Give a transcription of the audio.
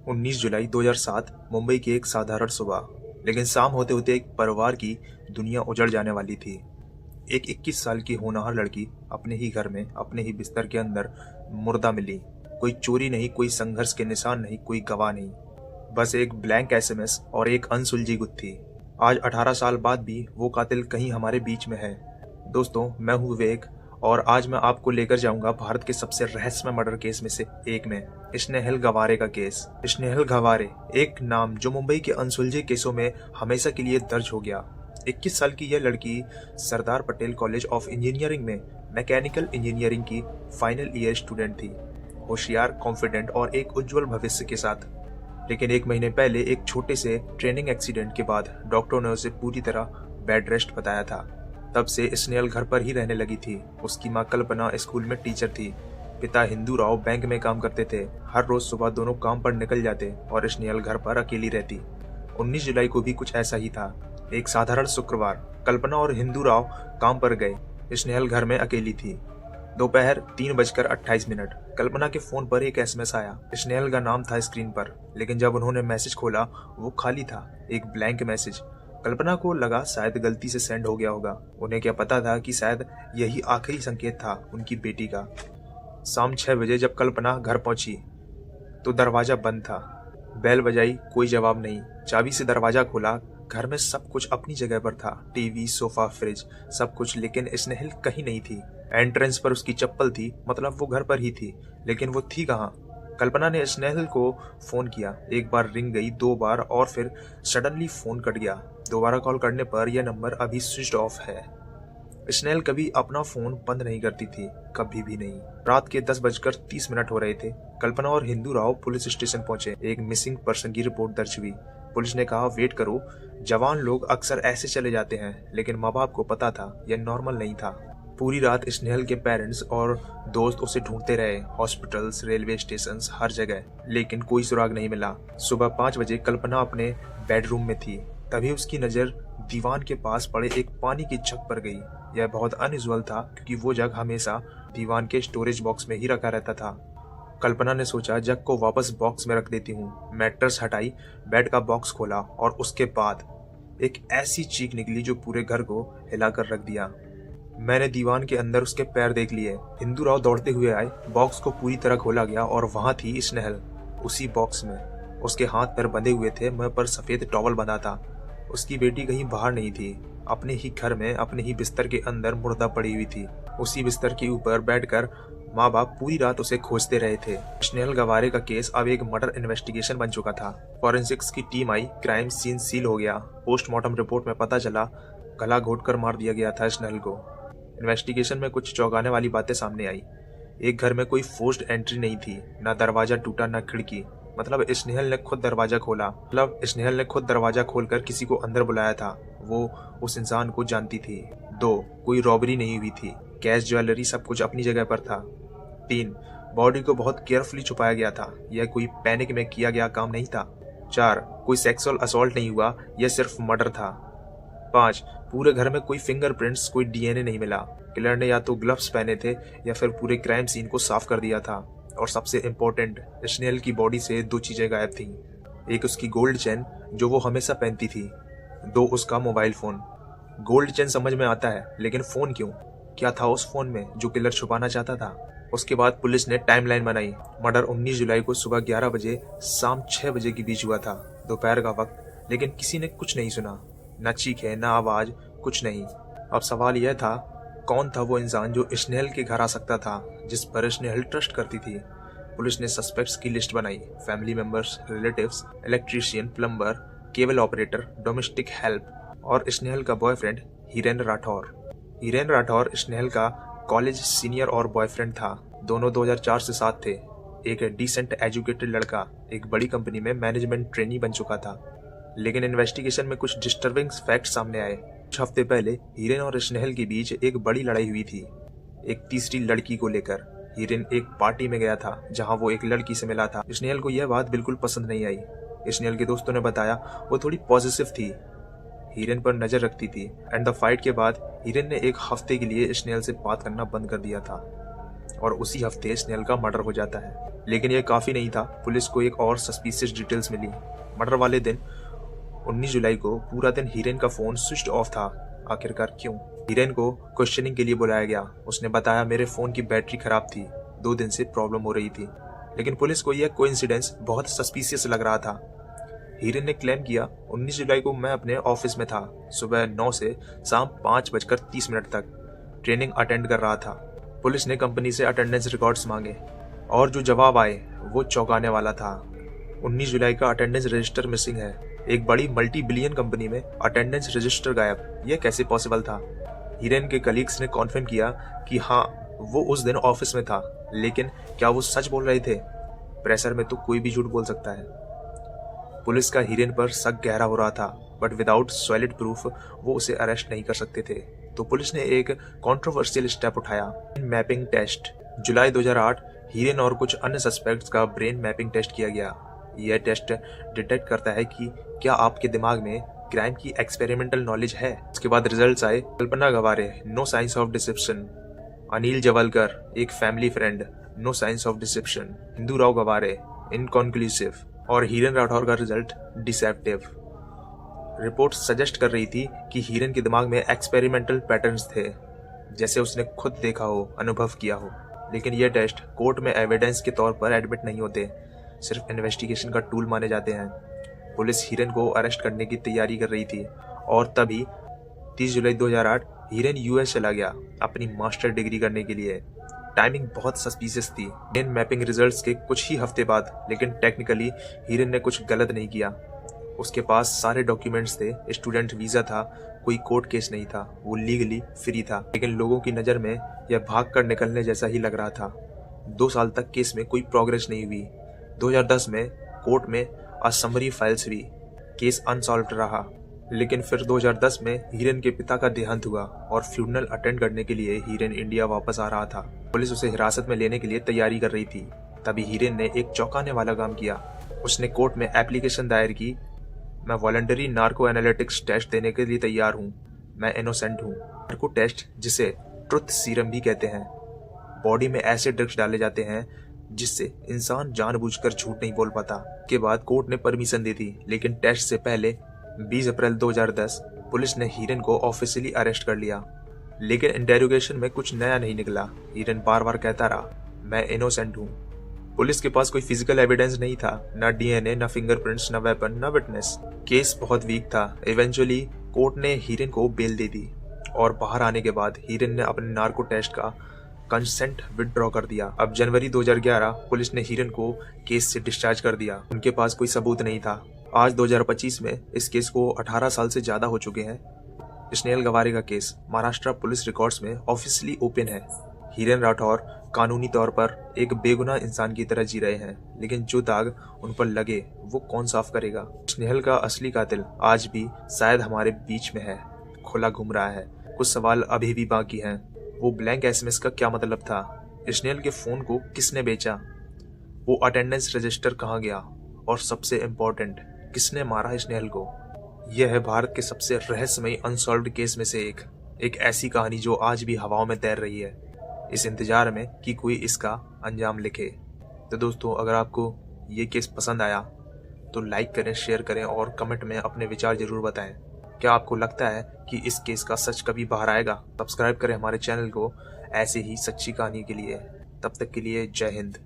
19 जुलाई 2007 मुंबई की एक साधारण सुबह, लेकिन शाम होते होते एक परिवार की दुनिया उजड़ जाने वाली थी। एक 21 साल की होनहार लड़की अपने ही घर में अपने ही बिस्तर के अंदर मुर्दा मिली। कोई चोरी नहीं, कोई संघर्ष के निशान नहीं, कोई गवाह नहीं, बस एक ब्लैंक एसएमएस और एक अनसुलझी गुत्थी। आज 18 साल बाद भी वो कातिल कहीं हमारे बीच में है। दोस्तों, मैं हूँ विवेक और आज मैं आपको लेकर जाऊंगा भारत के सबसे रहस्यमय मर्डर केस में से एक में, स्नेहल गवारे का केस। स्नेहल गवारे, एक नाम जो मुंबई के अनसुलझे केसों में हमेशा के लिए दर्ज हो गया। 21 साल की यह लड़की Sardar Patel college of engineering में मैकेनिकल इंजीनियरिंग की फाइनल ईयर स्टूडेंट थी। होशियार, कॉन्फिडेंट और एक उज्जवल भविष्य के साथ। लेकिन एक महीने पहले एक छोटे से ट्रेनिंग एक्सीडेंट के बाद डॉक्टरों ने उसे पूरी तरह बेड रेस्ट बताया था। तब से स्नेहल घर पर ही रहने लगी थी। उसकी मां कल्पना स्कूल में टीचर थी, पिता हिंदू राव बैंक में काम करते थे। हर रोज सुबह दोनों काम पर निकल जाते और स्नेहल घर पर अकेली रहती। 19 जुलाई को भी कुछ ऐसा ही था। एक साधारण शुक्रवार, कल्पना और हिंदू राव काम पर गए, स्नेहल घर में अकेली थी। दोपहर 3:28। कल्पना के फोन पर एक एसएमएस आया। स्नेहल का नाम था स्क्रीन पर, लेकिन जब उन्होंने मैसेज खोला वो खाली था, एक ब्लैंक मैसेज। कल्पना को लगा शायद गलती से सेंड हो गया होगा। उन्हें क्या पता था कि शायद यही आखिरी संकेत था उनकी बेटी का। शाम 6 बजे जब कल्पना घर पहुंची तो दरवाजा बंद था। बेल बजाई, कोई जवाब नहीं। चाबी से दरवाजा खोला। घर में सब कुछ अपनी जगह पर था, टीवी, सोफा, फ्रिज, सब कुछ, लेकिन स्नेहल कहीं नहीं थी। एंट्रेंस पर उसकी चप्पल थी, मतलब वो घर पर ही थी, लेकिन वो थी कहाँ? कल्पना ने स्नेहल को फोन किया। एक बार रिंग गई, 2 बार, और फिर सडनली फोन कट गया। दोबारा कॉल करने पर यह नंबर अभी स्विच्ड ऑफ है। स्नेहल कभी अपना फोन बंद नहीं करती थी, कभी भी नहीं। रात के 10:30 हो रहे थे। कल्पना और हिंदू राव पुलिस स्टेशन पहुंचे। एक मिसिंग पर्सन की रिपोर्ट दर्ज हुई। पुलिस ने कहा, वेट करो, जवान लोग अक्सर ऐसे चले जाते हैं। लेकिन माँ बाप को पता था यह नॉर्मल नहीं था। पूरी रात स्नेहल के पेरेंट्स और दोस्त उसे ढूंढते रहे, हॉस्पिटल्स, रेलवे स्टेशन, हर जगह, लेकिन कोई सुराग नहीं मिला। सुबह 5 बजे कल्पना अपने बेडरूम में थी, तभी उसकी नजर दीवान के पास पड़े एक पानी की जग पर गई। यह बहुत अनयूजुअल था, क्योंकि वो जग हमेशा दीवान के स्टोरेज बॉक्स में ही रखा रहता था। कल्पना ने सोचा, जग को वापस बॉक्स में रख देती हूँ। मैट्रेस हटाई, बेड का बॉक्स खोला और उसके बाद एक ऐसी चीख निकली जो पूरे घर को हिलाकर रख दिया। मैंने दीवान के अंदर उसके पैर देख लिए। हिंदू राव दौड़ते हुए आए। बॉक्स को पूरी तरह खोला गया और वहां थी स्नेहल, उसी बॉक्स में। उसके हाथ पैर बंधे हुए थे, मुंह पर सफेद टॉवल बंधा था। उसकी बेटी कहीं बाहर नहीं थी, अपने ही घर में अपने ही बिस्तर के अंदर मुर्दा पड़ी हुई थी। उसी बिस्तर के ऊपर बैठकर माँ बाप पूरी रात उसे खोजते रहे थे। स्नेहल गवारे का केस अब एक मर्डर इन्वेस्टिगेशन बन चुका था। फॉरेंसिक्स की टीम आई, क्राइम सीन सील हो गया। पोस्टमार्टम रिपोर्ट में पता चला गला घोटकर मार दिया गया था स्नेहल को। इन्वेस्टिगेशन में कुछ चौंकाने वाली बातें सामने आई। एक घर में कोई फोर्स्ड एंट्री नहीं थी, ना दरवाजा टूटा ना खिड़की। मतलब स्नेहल ने खुद दरवाजा खोलकर किसी को अंदर बुलाया था। वो उस इंसान को जानती थी। 2, कोई रॉबरी नहीं हुई थी। कैश, ज्वेलरी, सब कुछ अपनी जगह पर था। 3, बॉडी को बहुत केयरफुली छुपाया गया था। यह कोई पैनिक में किया गया काम नहीं था। 4, कोई सेक्सुअल असॉल्ट नहीं हुआ, यह सिर्फ मर्डर था। 5, पूरे घर में कोई फिंगरप्रिंट्स, कोई डीएनए नहीं मिला। किलर ने या तो ग्लव्स पहने थे या फिर पूरे क्राइम सीन को साफ कर दिया था। और सबसे इम्पोर्टेंट, स्नेहल की बॉडी से 2 चीजें गायब थीं। एक उसकी गोल्ड चेन जो वो हमेशा पहनती थी, 2 उसका मोबाइल फोन। गोल्ड चेन समझ में आता है, लेकिन फोन क्यों? क्या था उस फोन में जो किलर छुपाना चाहता था? उसके बाद पुलिस ने टाइमलाइन बनाई। मर्डर 19 जुलाई को सुबह 11 बजे शाम 6 बजे के बीच हुआ था, दोपहर का वक्त। लेकिन किसी ने कुछ नहीं सुना, ना चीखें, ना आवाज, कुछ नहीं। अब सवाल यह था, कौन था वो इंसान जो स्नेहल के घर आ सकता था, जिस पर स्नेहल ट्रस्ट करती थी? पुलिस ने सस्पेक्ट्स की लिस्ट बनाई। Family members, relatives, electrician, plumber, cable operator, domestic help और स्नेहल का बॉयफ्रेंड हीरेन राठौर। हीरेन राठौर स्नेहल का कॉलेज सीनियर और बॉयफ्रेंड था। दोनों 2004 से साथ थे। एक डिसेंट एजुकेटेड लड़का, एक बड़ी कंपनी में मैनेजमेंट ट्रेनी बन चुका था। लेकिन इन्वेस्टिगेशन में कुछ डिस्टर्बिंग फैक्ट्स सामने आए। कुछ हफ्ते पहले हीरेन और स्नेहल के बीच एक बड़ी लड़ाई हुई थी, एक तीसरी लड़की को लेकर। हीरेन एक पार्टी में गया था जहां वो एक लड़की से मिला था। स्नेहल को यह बात बिल्कुल पसंद नहीं आई। स्नेहल के दोस्तों ने बताया वो थोड़ी पॉजिटिव थी, हीरेन पर नजर रखती थी। एंड द फाइट के बाद हीरेन ने एक हफ्ते के लिए स्नेहल से बात करना बंद कर दिया था। और उसी हफ्ते स्नेहल का मर्डर हो जाता है। लेकिन यह काफ़ी नहीं था, पुलिस को एक और सस्पिशियस डिटेल्स मिली। मर्डर वाले दिन 19 जुलाई को पूरा दिन हीरेन का फ़ोन स्विच ऑफ था। आखिरकार क्यों? हीरेन को क्वेश्चनिंग के लिए बुलाया गया। उसने बताया, मेरे फ़ोन की बैटरी खराब थी, 2 दिन से प्रॉब्लम हो रही थी। लेकिन पुलिस को यह कोइंसिडेंस बहुत सस्पिशियस लग रहा था। हीरेन ने क्लेम किया, 19 जुलाई को मैं अपने ऑफिस में था, सुबह 9 से शाम 5:30 तक ट्रेनिंग अटेंड कर रहा था। पुलिस ने कंपनी से अटेंडेंस रिकॉर्ड्स मांगे और जो जवाब आए वो चौंकाने वाला था। 19 जुलाई का अटेंडेंस रजिस्टर मिसिंग है। एक बड़ी मल्टी बिलियन कंपनी में अटेंडेंस रजिस्टर गायब, यह कैसे पॉसिबल था? हीरेन के कलीग्स ने कॉन्फर्म किया कि हाँ, वो उस दिन ऑफिस में था, लेकिन क्या वो सच बोल रहे थे? प्रेशर में तो कोई भी झूठ बोल सकता है। पुलिस का हीरेन पर शक गहरा हो रहा था, बट विदाउट सॉलिड प्रूफ वो उसे अरेस्ट नहीं कर सकते थे। तो पुलिस ने एक कंट्रोवर्शियल स्टेप उठाया, मैपिंग टेस्ट। जुलाई 2008 हीरेन और कुछ अन्य सस्पेक्ट्स का ब्रेन मैपिंग टेस्ट किया गया। यह टेस्ट डिटेक्ट करता है कि क्या आपके दिमाग में क्राइम की एक्सपेरिमेंटल नॉलेज है। उसके बाद रिजल्ट्स आए। Kalpana Gaware, no science of deception. Anil Jawalkar, एक family friend, no science of deception. Hindu Rao Gaware, inconclusive. और हीरेन राठौर का रिजल्ट डिसेप्टिव। रिपोर्ट सजेस्ट कर रही थी कि हीरेन के दिमाग में एक्सपेरिमेंटल पैटर्न्स थे, जैसे उसने खुद देखा हो, अनुभव किया हो। लेकिन यह टेस्ट कोर्ट में एविडेंस के तौर पर एडमिट नहीं होते, सिर्फ इन्वेस्टिगेशन का टूल माने जाते हैं। पुलिस हीरेन को अरेस्ट करने की तैयारी कर रही थी और तभी 30 जुलाई 2008 हीरेन यूएस चला गया अपनी मास्टर डिग्री करने के लिए। टाइमिंग बहुत सस्पिशियस थी। ब्रेन मैपिंग रिजल्ट्स के कुछ ही हफ्ते बाद, लेकिन टेक्निकली हीरेन ने कुछ गलत नहीं किया। उसके पास सारे डॉक्यूमेंट्स थे, स्टूडेंट वीज़ा था, कोई कोर्ट केस नहीं था, वो लीगली फ्री था। लेकिन लोगों की नज़र में यह भाग कर निकलने जैसा ही लग रहा था। 2 साल तक केस में कोई प्रोग्रेस नहीं हुई। 2010 में कोर्ट में असमरी फाइल्स हुई, केस अनसॉल्व्ड रहा। लेकिन फिर 2010 में हीरेन के पिता का देहांत हुआ और फ्यूनरल अटेंड करने के लिए हीरेन इंडिया वापस आ रहा था। पुलिस उसे हिरासत में लेने के लिए तैयारी कर रही थी। तभी हीरेन ने एक चौंकाने वाला काम किया। उसने कोर्ट में एप्लीकेशन दायर की, मैं वॉलंटरी नार्को एनालिटिक्स टेस्ट देने के लिए तैयार हूँ, मैं इनोसेंट हूँ। नार्को टेस्ट, जिसे ट्रुथ सीरम भी कहते हैं, बॉडी में ऐसे ड्रग्स डाले जाते हैं जिससे इंसान जानबूझकर झूठ नहीं बोल पाता। के बाद कोर्ट ने परमिशन दी थी, लेकिन टेस्ट से पहले 20 अप्रैल 2010 पुलिस ने हीरेन को ऑफिशियली अरेस्ट कर लिया। लेकिन इंटेरोगेशन में कुछ नया नहीं निकला। हीरेन बार बार कहता रहा, मैं इनोसेंट हूँ। पुलिस के पास कोई फिजिकल एविडेंस नहीं था, ना डीएनए, ना फिंगरप्रिंट्स, ना वेपन, ना विटनेस। केस बहुत वीक था। इवेंचुअली कोर्ट ने हीरेन को बेल दे दी और बाहर आने के बाद हीरेन ने अपने नार्को टेस्ट का कंसेंट विदड्रॉ कर दिया। अब जनवरी 2011 पुलिस ने हीरेन को केस से डिस्चार्ज कर दिया। उनके पास कोई सबूत नहीं था। आज 2025 में इस केस को 18 साल से ज्यादा हो चुके हैं। स्नेहल गवारे का केस महाराष्ट्र पुलिस रिकॉर्ड्स में ऑफिशियली ओपन है। हीरेन राठौर कानूनी तौर पर एक बेगुनाह इंसान की तरह जी रहे हैं, लेकिन जो दाग उन पर लगे वो कौन साफ करेगा? स्नेहल का असली कातिल आज भी शायद हमारे बीच में है, खुला घूम रहा है। कुछ सवाल अभी भी बाकी हैं। वो ब्लैंक एसएमएस का क्या मतलब था? स्नेहल के फोन को किसने बेचा? वो अटेंडेंस रजिस्टर कहाँ गया? और सबसे इम्पोर्टेंट, किसने मारा स्नेहल को? यह है भारत के सबसे रहस्यमयी अनसॉल्व्ड केस में से एक ऐसी कहानी जो आज भी हवाओं में तैर रही है, इस इंतजार में कि कोई इसका अंजाम लिखे। तो दोस्तों, अगर आपको ये केस पसंद आया तो लाइक करें, शेयर करें और कमेंट में अपने विचार जरूर बताएं। क्या आपको लगता है कि इस केस का सच कभी बाहर आएगा? सब्सक्राइब करें हमारे चैनल को ऐसे ही सच्ची कहानी के लिए। तब तक के लिए जय हिंद।